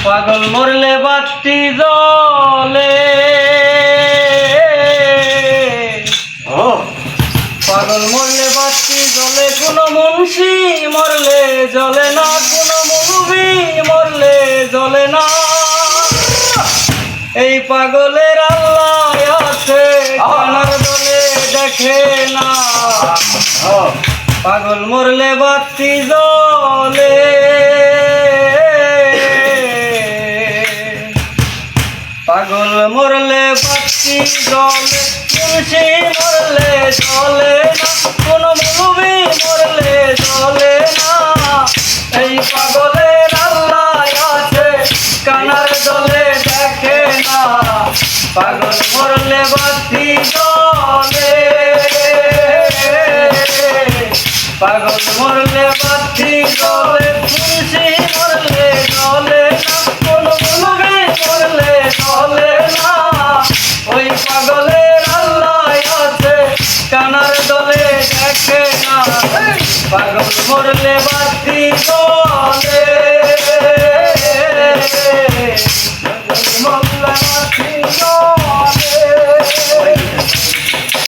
পাগল মরলে বাতি জ্বলে, পাগল মরলে বাতি জ্বলে, কোন মুন্সি মরলে জ্বলে না, কোন মৌলবি মরলে জ্বলে না। এই পাগলের আল্লাহ আছে, কানার দলে দেখে না। পাগল মরলে বাতি জ্বলে, পাগল মরলে বাতি জ্বলে, মুন্সি মরলে জ্বলে না, কোন মৌলবি মরলে জ্বলে না। এই পাগলের আল্লাহ আছে, কানার দলে দেখে না। পাগল মরলে বাতি জ্বলে, পাগল মরলে বাতি জ্বলে, মুন্সি মরলে জ্বলে না, কোন মৌলবি মরলে জ্বলে না। ওই পাগলের আল্লাহ আছে, কানার দলে দেখে না। পাগল মরলে বাতি জ্বলে।